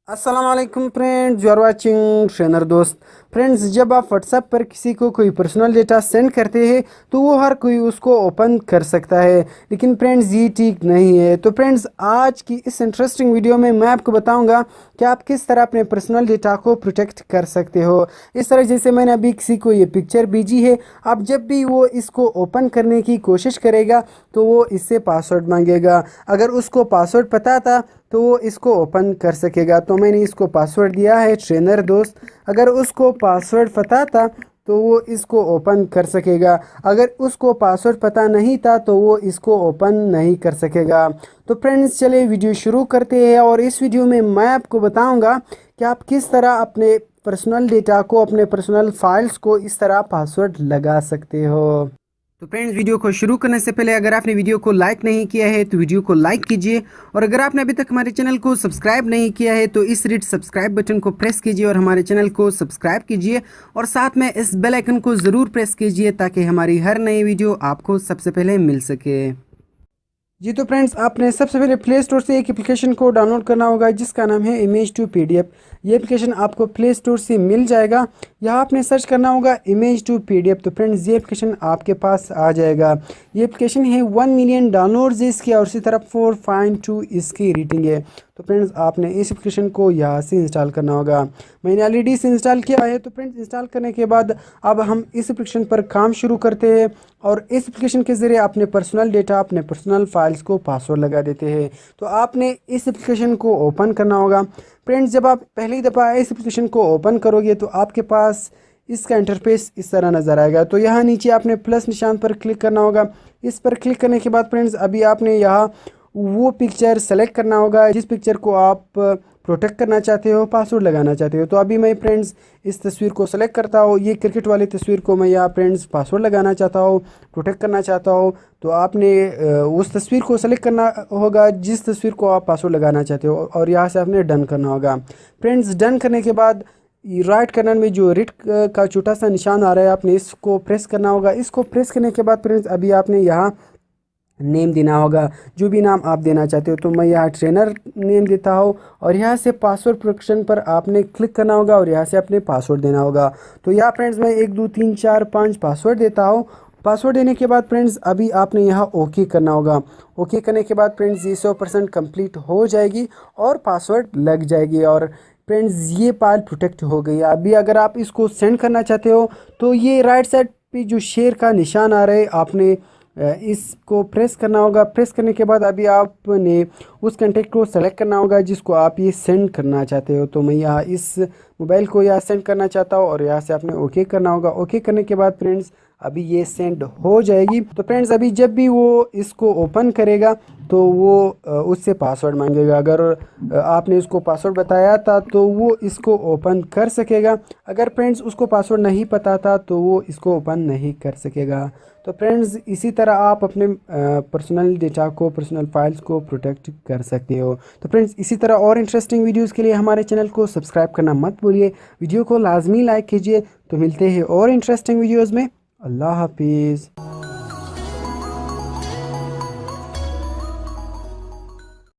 अस्सलाम वालेकुम friends, you are watching Trainer Dost. Friends, जब आप व्हाट्सएप पर किसी को कोई पर्सनल डेटा सेंड करते हैं तो वो हर कोई उसको ओपन कर सकता है, लेकिन फ्रेंड्स ये ठीक नहीं है। तो फ्रेंड्स, आज की इस इंटरेस्टिंग वीडियो में मैं आपको बताऊंगा कि आप किस तरह अपने पर्सनल डेटा को प्रोटेक्ट कर सकते हो। इस तरह जैसे मैंने अभी किसी को ये पिक्चर भेजी है, अब जब भी वो इसको ओपन करने की कोशिश करेगा तो वो इससे पासवर्ड मांगेगा। अगर उसको पासवर्ड पता था तो वो इसको ओपन कर सकेगा। तो मैंने इसको पासवर्ड दिया है ट्रेनर दोस्त। अगर उसको पासवर्ड पता था तो वो इसको ओपन कर सकेगा। अगर उसको पासवर्ड पता नहीं था तो वो इसको ओपन नहीं कर सकेगा। तो फ्रेंड्स, चलिए वीडियो शुरू करते हैं। और इस वीडियो में मैं आपको बताऊंगा कि आप किस तरह अपने पर्सनल डेटा को, अपने पर्सनल फाइल्स को इस तरह पासवर्ड लगा सकते हो। तो फ्रेंड्स, वीडियो को शुरू करने से पहले अगर आपने वीडियो को लाइक नहीं किया है तो वीडियो को लाइक कीजिए, और अगर आपने अभी तक हमारे चैनल को सब्सक्राइब नहीं किया है तो इस रेड सब्सक्राइब बटन को प्रेस कीजिए और हमारे चैनल को सब्सक्राइब कीजिए, और साथ में इस बेल आइकन को ज़रूर प्रेस कीजिए ताकि हमारी हर नई वीडियो आपको सबसे पहले मिल सके। जी तो फ्रेंड्स, आपने सबसे पहले प्ले स्टोर से एक एप्लीकेशन को डाउनलोड करना होगा जिसका नाम है इमेज टू पीडीएफ। ये एप्लीकेशन आपको प्ले स्टोर से मिल जाएगा। यहाँ आपने सर्च करना होगा इमेज टू पीडीएफ। तो फ्रेंड्स, ये एप्लीकेशन आपके पास आ जाएगा। ये एप्लीकेशन है 1 मिलियन डाउनलोड्स इसकी, और इसी तरह 4.2 इसकी रेटिंग है। तो फ्रेंड्स, आपने इस एप्लीकेशन को यहाँ से इंस्टॉल करना होगा। मैंने ऑलरेडी इसे इंस्टॉल किया है। तो फ्रेंड्स, इंस्टॉल करने के बाद अब हम इस एप्लीकेशन पर काम शुरू करते हैं, और इस एप्लीकेशन के ज़रिए अपने पर्सनल डेटा, अपने पर्सनल फाइल्स को पासवर्ड लगा देते हैं। तो आपने इस एप्लीकेशन को ओपन करना होगा। फ्रेंड्स, जब आप पहली दफ़ा इस एप्लीकेशन को ओपन करोगे तो आपके पास इसका इंटरफेस इस तरह नज़र आएगा। तो यहाँ नीचे आपने प्लस निशान पर क्लिक करना होगा। इस पर क्लिक करने के बाद फ्रेंड्स, अभी आपने यहाँ वो पिक्चर सेलेक्ट करना होगा जिस पिक्चर को आप प्रोटेक्ट करना चाहते हो, पासवर्ड लगाना चाहते हो। तो अभी मैं फ्रेंड्स इस तस्वीर को सेलेक्ट करता हूँ। ये क्रिकेट वाली तस्वीर को मैं यहाँ फ्रेंड्स पासवर्ड लगाना चाहता हूँ, प्रोटेक्ट करना चाहता हूँ। तो आपने उस तस्वीर को सेलेक्ट करना होगा जिस तस्वीर को आप पासवर्ड लगाना चाहते हो, और यहाँ से आपने डन करना होगा। फ्रेंड्स, डन करने के बाद राइट कार्नर में जो रेड का छोटा सा निशान आ रहा है, आपने इसको प्रेस करना होगा। इसको प्रेस करने के बाद फ्रेंड्स, अभी आपने यहाँ नेम देना होगा, जो भी नाम आप देना चाहते हो। तो मैं यहाँ ट्रेनर नेम देता हूँ, और यहाँ से पासवर्ड प्रोटेक्शन पर आपने क्लिक करना होगा, और यहाँ से अपने पासवर्ड देना होगा। तो यहाँ फ्रेंड्स मैं 1 2 3 4 5 पासवर्ड देता हूँ। पासवर्ड देने के बाद फ्रेंड्स, अभी आपने यहाँ ओके करना होगा। ओके करने के बाद फ्रेंड्स, ये 100% कंप्लीट हो जाएगी और पासवर्ड लग जाएगी, और फ्रेंड्स ये फाइल प्रोटेक्ट हो गई। अभी अगर आप इसको सेंड करना चाहते हो तो ये राइट साइड पे जो शेयर का निशान आ रहा है, आपने इसको प्रेस करना होगा। प्रेस करने के बाद अभी आपने उस कॉन्टैक्ट को सेलेक्ट करना होगा जिसको आप ये सेंड करना चाहते हो। तो मैं यहाँ इस मोबाइल को यहाँ सेंड करना चाहता हूँ, और यहाँ से आपने ओके करना होगा। ओके करने के बाद फ्रेंड्स, अभी ये सेंड हो जाएगी। तो फ्रेंड्स, अभी जब भी वो इसको ओपन करेगा तो वो उससे पासवर्ड मांगेगा। अगर आपने उसको पासवर्ड बताया था तो वो इसको ओपन कर सकेगा। अगर फ्रेंड्स उसको पासवर्ड नहीं पता था तो वो इसको ओपन नहीं कर सकेगा। तो फ्रेंड्स, इसी तरह आप अपने पर्सनल डेटा को, पर्सनल फाइल्स को प्रोटेक्ट कर सकते हो। तो फ्रेंड्स, इसी तरह और इंटरेस्टिंग वीडियोस के लिए हमारे चैनल को सब्सक्राइब करना मत भूलिए। वीडियो को लाजमी लाइक कीजिए। तो मिलते हैं और इंटरेस्टिंग वीडियोज़ में। अल्लाह हाफिज़।